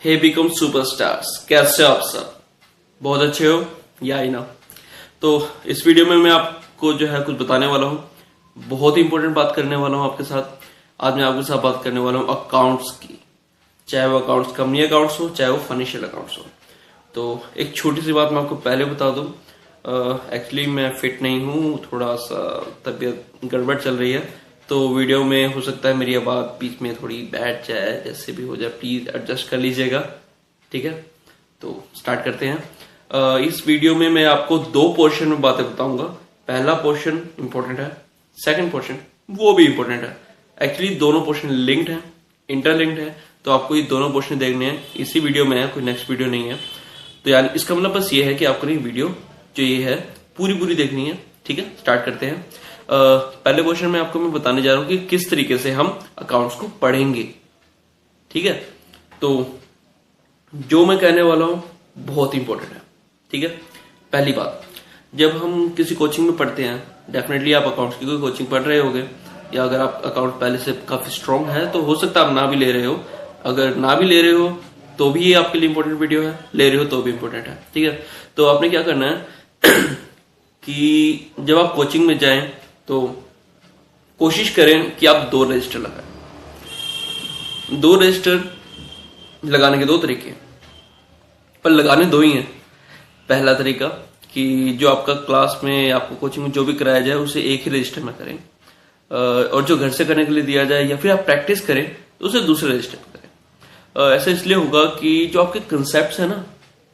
हे become superstars, कैसे हो आप सब? बहुत अच्छे हो या ही ना? तो इस वीडियो में मैं आपको जो है कुछ बताने वाला हूँ, बहुत ही इंपॉर्टेंट बात करने वाला हूँ आपके साथ। आज मैं आपके साथ बात करने वाला हूँ अकाउंट्स की, चाहे वो अकाउंट्स कंपनी अकाउंट्स हो, चाहे वो फाइनेंशियल अकाउंट्स हो। तो एक छोटी सी बात मैं आपको पहले बता दूं, एक्चुअली मैं फिट नहीं हूँ, थोड़ा सा तबीयत गड़बड़ चल रही है, तो वीडियो में हो सकता है मेरी आवाज बीच में थोड़ी बैठ जाए, जैसे भी हो जाए प्लीज एडजस्ट कर लीजिएगा, ठीक है? तो स्टार्ट करते हैं। इस वीडियो में मैं आपको दो पोर्शन में बातें बताऊंगा। पहला पोर्शन इंपॉर्टेंट है, सेकंड पोर्शन वो भी इंपॉर्टेंट है। एक्चुअली दोनों पोर्शन लिंक्ड है, इंटरलिंक्ड है, तो आपको ये दोनों पोर्शन देखने हैं। इसी वीडियो में है, कोई नेक्स्ट वीडियो नहीं है। तो यानी इसका मतलब बस ये है कि आपको ये वीडियो जो ये है पूरी देखनी है, ठीक है? स्टार्ट करते हैं। पहले क्वेश्चन में आपको मैं बताने जा रहा हूं कि किस तरीके से हम अकाउंट्स को पढ़ेंगे, ठीक है? तो जो मैं कहने वाला हूं बहुत इंपॉर्टेंट है, ठीक है? पहली बात, जब हम किसी कोचिंग में पढ़ते हैं, डेफिनेटली आप अकाउंट्स की कोई कोचिंग पढ़ रहे होगे, या अगर आप अकाउंट पहले से काफी स्ट्रांग है तो हो सकता है आप ना भी ले रहे हो। अगर ना भी ले रहे हो तो भी ये आपके लिए इंपॉर्टेंट वीडियो है, ले रहे हो तो भी इंपॉर्टेंट है, ठीक है? तो आपने क्या करना है कि जब आप कोचिंग में जाएं तो कोशिश करें कि आप 2 रजिस्टर लगाएं। 2 रजिस्टर लगाने के 2 तरीके हैं, पर लगाने 2 ही हैं। पहला तरीका कि जो आपका क्लास में आपको कोचिंग में जो भी कराया जाए उसे एक ही रजिस्टर में करें, और जो घर से करने के लिए दिया जाए या फिर आप प्रैक्टिस करें तो उसे दूसरे रजिस्टर में करें। ऐसा इसलिए होगा कि जो आपके कंसेप्ट है ना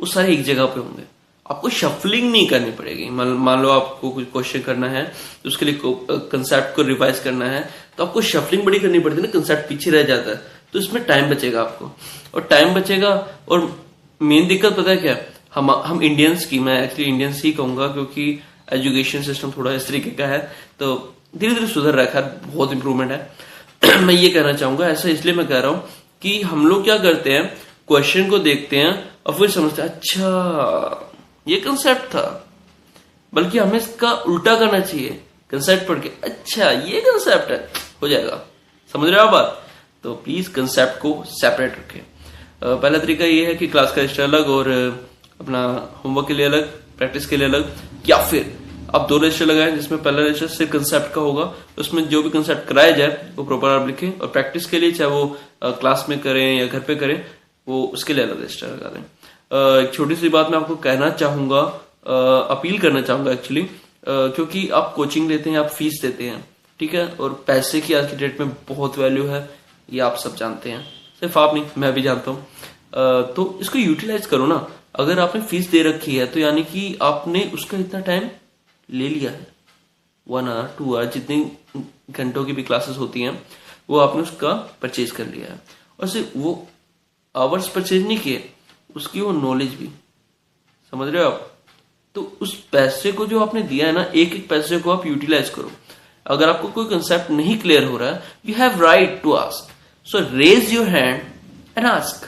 वो सारे एक जगह पे होंगे, आपको शफलिंग नहीं करनी पड़ेगी। मान लो आपको कुछ क्वेश्चन करना है तो उसके लिए कंसेप्ट को रिवाइज करना है, तो आपको शफलिंग बड़ी करनी पड़ती है ना, कंसेप्ट पीछे रह जाता है, तो इसमें टाइम बचेगा आपको, और टाइम बचेगा। और मेन दिक्कत पता है क्या? हम इंडियंस की, मैं एक्चुअली इंडियंस ही कहूंगा क्योंकि एजुकेशन सिस्टम थोड़ा इस तरीके का है, तो धीरे धीरे सुधर रहा है, बहुत इंप्रूवमेंट है। मैं ये कहना चाहूंगा, ऐसा इसलिए मैं कह रहा हूं कि हम लोग क्या करते हैं, क्वेश्चन को देखते हैं और फिर समझते हैं अच्छा ये कंसेप्ट था, बल्कि हमें इसका उल्टा करना चाहिए। कंसेप्ट पढ़ के अच्छा ये कंसेप्ट है, हो जाएगा। समझ रहे हो आप बात? तो प्लीज कंसेप्ट को सेपरेट रखें। पहला तरीका ये है कि क्लास का रजिस्टर अलग और अपना होमवर्क के लिए अलग, प्रैक्टिस के लिए अलग, या फिर आप 2 रजिस्टर लगाएं जिसमें पहला रजिस्टर सिर्फ कंसेप्ट का होगा, उसमें जो भी कंसेप्ट कराया जाए वो प्रॉपर आप लिखें, और प्रैक्टिस के लिए चाहे वो क्लास में करें या घर पे करें, वो उसके लिए अलग रजिस्टर लगा दें। एक छोटी सी बात मैं आपको कहना चाहूंगा, अपील करना चाहूंगा एक्चुअली, क्योंकि आप कोचिंग लेते हैं, आप फीस देते हैं, ठीक है? और पैसे की आज की डेट में बहुत वैल्यू है, ये आप सब जानते हैं, सिर्फ आप नहीं मैं भी जानता हूं। तो इसको यूटिलाइज करो ना। अगर आपने फीस दे रखी है तो यानी कि आपने उसका इतना टाइम ले लिया है, 1 आवर 2 आवर जितनी घंटों की भी क्लासेस होती हैं, वो आपने उसका परचेज कर लिया है। और सिर्फ वो आवर्स परचेज नहीं किए, उसकी वो नॉलेज भी, समझ रहे हो आप? तो उस पैसे को जो आपने दिया है ना, एक एक पैसे को आप यूटिलाइज करो। अगर आपको कोई कंसेप्ट नहीं क्लियर हो रहा है, you have right to ask, so raise your hand and ask.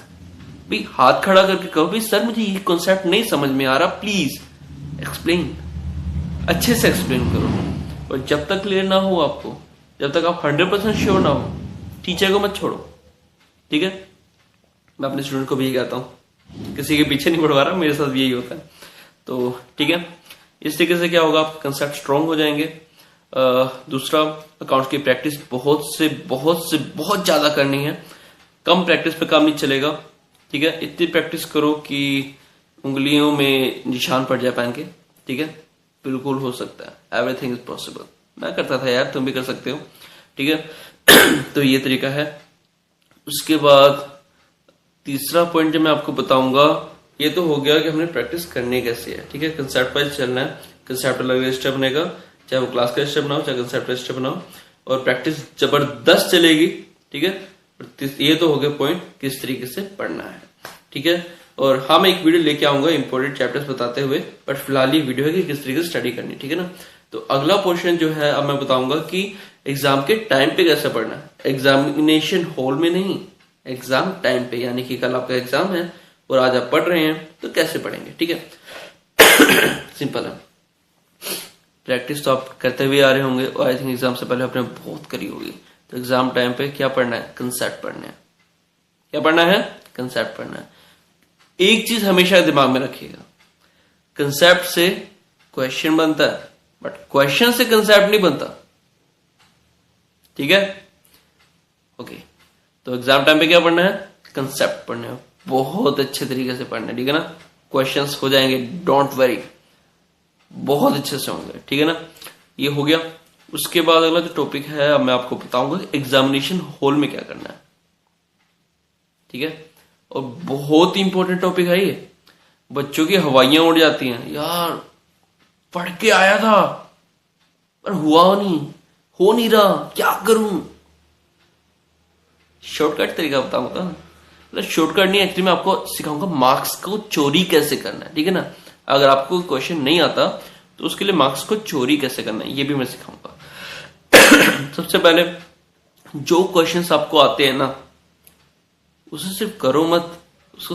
भाई हाथ खड़ा करके कहो, भाई सर मुझे ये कंसेप्ट नहीं समझ में आ रहा, प्लीज एक्सप्लेन, अच्छे से एक्सप्लेन करो। और जब तक क्लियर ना हो आपको, जब तक आप 100% श्योर ना हो, टीचर को मत छोड़ो, ठीक है? मैं अपने स्टूडेंट को भी यही कहता हूं, किसी के पीछे नहीं पढ़वा रहा, मेरे साथ भी यही होता है। तो ठीक है, इस तरीके से क्या होगा, आपके कंसेप्ट स्ट्रांग हो जाएंगे। दूसरा, अकाउंट्स की प्रैक्टिस बहुत ज्यादा करनी है, कम प्रैक्टिस पे काम नहीं चलेगा, ठीक है? इतनी प्रैक्टिस करो कि उंगलियों में निशान पड़ जाए पेन के, ठीक है? बिल्कुल हो सकता है, एवरीथिंग इज पॉसिबल। मैं करता था यार, तुम भी कर सकते हो, ठीक है? तो ये तरीका है। उसके बाद तीसरा पॉइंट जो मैं आपको बताऊंगा, ये तो हो गया कि हमने प्रैक्टिस करनी कैसे है, ठीक है? कंसेप्ट वाइज चलना है, कंसेप्ट अलग रजिस्टर बनेगा, चाहे वो क्लास का रजिस्टर बनाओ चाहे कंसेप्ट रजिस्टर बनाओ, और प्रैक्टिस जबरदस्त चलेगी, ठीक है? ये तो हो गया पॉइंट किस तरीके से पढ़ना है, ठीक है? और हाँ, मैं एक वीडियो लेके आऊंगा इंपॉर्टेंट चैप्टर्स बताते हुए, बट फिलहाल ये वीडियो है कि किस तरीके से स्टडी करनी, ठीक है ना? तो अगला पोर्शन जो है अब मैं बताऊंगा कि एग्जाम के टाइम पे कैसे पढ़ना है, एग्जामिनेशन हॉल में नहीं, एग्जाम टाइम पे, यानी कि कल आपका एग्जाम है और आज आप पढ़ रहे हैं तो कैसे पढ़ेंगे, ठीक है? सिंपल है। प्रैक्टिस तो आप करते हुए आ रहे होंगे और आई थिंक एग्जाम से पहले आपने बहुत करी होगी। तो एग्जाम टाइम पे क्या पढ़ना है? कंसेप्ट पढ़ना है। क्या पढ़ना है? कंसेप्ट पढ़ना है। एक चीज हमेशा दिमाग में रखिएगा, कंसेप्ट से क्वेश्चन बनता है बट क्वेश्चन से कंसेप्ट नहीं बनता। ठीक है, ओके। तो एग्जाम टाइम पे क्या पढ़ना है, कंसेप्ट पढ़ना है, बहुत अच्छे तरीके से पढ़ना है। ठीक है ना, क्वेश्चंस हो जाएंगे, डोंट वरी, बहुत अच्छे से होंगे। ठीक है ना, ये हो गया। उसके बाद अगला जो टॉपिक है, अब मैं आपको बताऊंगा एग्जामिनेशन हॉल में क्या करना है। ठीक है, और बहुत ही इंपॉर्टेंट टॉपिक है ये। बच्चों की हवाइयां उड़ जाती हैं, यार पढ़ के आया था पर हुआ नहीं, हो नहीं रहा, क्या करूं। शॉर्टकट तरीका बताऊंगा, मतलब शॉर्टकट नहीं, एक्चुअली मैं आपको सिखाऊंगा मार्क्स को चोरी कैसे करना है। ठीक है ना, अगर आपको क्वेश्चन नहीं आता तो उसके लिए मार्क्स को चोरी कैसे करना है ये भी मैं सिखाऊंगा। सबसे पहले जो क्वेश्चंस आपको आते हैं ना, उसे सिर्फ करो मत, उसको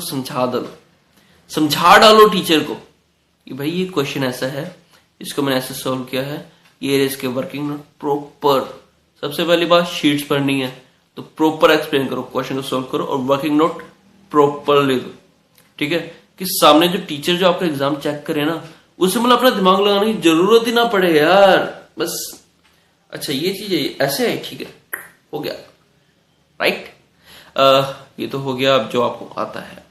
समझा डालो टीचर को कि भाई ये क्वेश्चन ऐसा है, इसको मैंने ऐसे सॉल्व किया है, ये इसके वर्किंग नोट प्रॉपर। सबसे पहली बात, शीट्स पढ़नी है तो प्रॉपर एक्सप्लेन करो, क्वेश्चन को सॉल्व करो और वर्किंग नोट प्रॉपर ले दो। ठीक है, कि सामने जो टीचर जो आपका एग्जाम चेक करे ना, उसे मतलब अपना दिमाग लगाने की जरूरत ही ना पड़े यार, बस अच्छा ये चीज है, ऐसे है, ठीक है, हो गया, राइट। ये तो हो गया अब जो आपको आता है।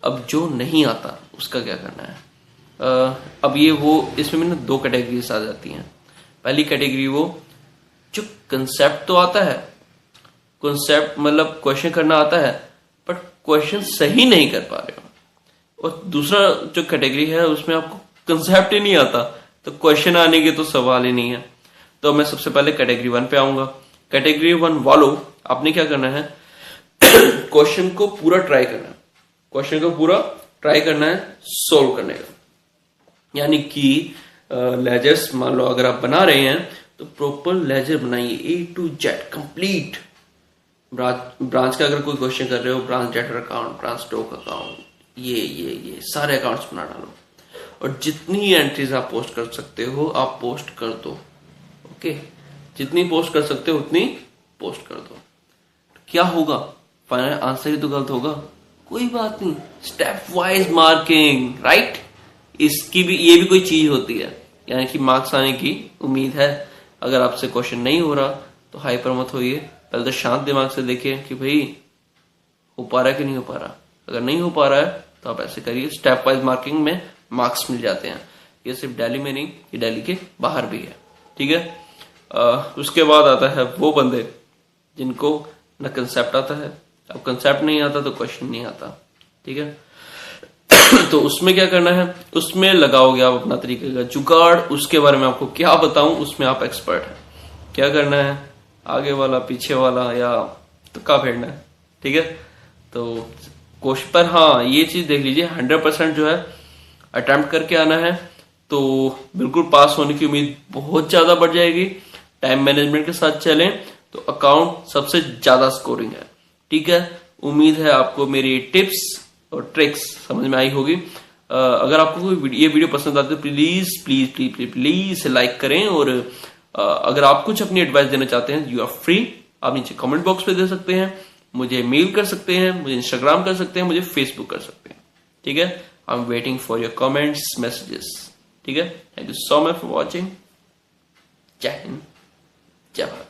अब जो नहीं आता उसका क्या करना है। अब ये वो इसमें ना दो कैटेगरीज आ जाती हैं। पहली कैटेगरी वो जो कंसेप्ट तो आता है, कंसेप्ट मतलब क्वेश्चन करना आता है बट क्वेश्चन सही नहीं कर पा रहे हो। और दूसरा जो कैटेगरी है उसमें आपको कंसेप्ट ही नहीं आता तो क्वेश्चन आने के तो सवाल ही नहीं है। तो मैं सबसे पहले कैटेगरी 1 पे आऊंगा। कैटेगरी 1 वालों, आपने क्या करना है, क्वेश्चन को पूरा ट्राई करना है, क्वेश्चन को पूरा ट्राई करना है सोल्व करने का। यानी कि लेजर्स मान लो अगर आप बना रहे हैं तो प्रॉपर लेजर बनाइए, A to Z complete. Branch का अगर कोई क्वेश्चन कर रहे हो, branch debtor account, branch stock account, ये सारे अकाउंट्स बना डालो और जितनी एंट्रीज आप पोस्ट कर सकते हो आप पोस्ट कर दो। ओके, जितनी पोस्ट कर सकते हो उतनी पोस्ट कर दो। क्या होगा, फाइनल आंसर ही तो गलत होगा, कोई बात नहीं, स्टेप वाइज मार्किंग, राइट। इसकी भी, ये भी कोई चीज होती है, यानी कि मार्क्स आने की उम्मीद है। अगर आपसे क्वेश्चन नहीं हो रहा तो हाइपर मत होइए, पहले तो शांत दिमाग से देखिए कि भाई हो पा रहा है कि नहीं हो पा रहा। अगर नहीं हो पा रहा है तो आप ऐसे करिए, स्टेप वाइज मार्किंग में मार्क्स मिल जाते हैं। ये सिर्फ दिल्ली में नहीं, ये दिल्ली के बाहर भी है। ठीक है, उसके बाद आता है वो बंदे जिनको न कंसेप्ट आता है। अब कंसेप्ट नहीं आता तो क्वेश्चन नहीं आता। ठीक है, तो उसमें क्या करना है, उसमें लगाओगे आप अपना तरीके का जुगाड़। उसके बारे में आपको क्या बताऊं, उसमें आप एक्सपर्ट हैं। क्या करना है, आगे वाला पीछे वाला या तुक्का फेरना है। ठीक है, तो क्वेश्चन पर हाँ ये चीज देख लीजिए, 100% जो है अटेम्प्ट करके आना है तो बिल्कुल पास होने की उम्मीद बहुत ज्यादा बढ़ जाएगी। टाइम मैनेजमेंट के साथ चलें तो अकाउंट सबसे ज्यादा स्कोरिंग है। ठीक है, उम्मीद है आपको मेरी टिप्स और ट्रिक्स समझ में आई होगी। अगर आपको कोई ये वीडियो पसंद आती है तो please please please please please like करें। और अगर आप कुछ अपनी एडवाइस देना चाहते हैं, यू आर फ्री, आप नीचे कमेंट बॉक्स पे दे सकते हैं, मुझे मेल कर सकते हैं, मुझे इंस्टाग्राम कर सकते हैं, मुझे फेसबुक कर सकते हैं। ठीक है, I am waiting for your comments, messages. ठीक है, thank you so much for watching. जय हिंद, जय भारत।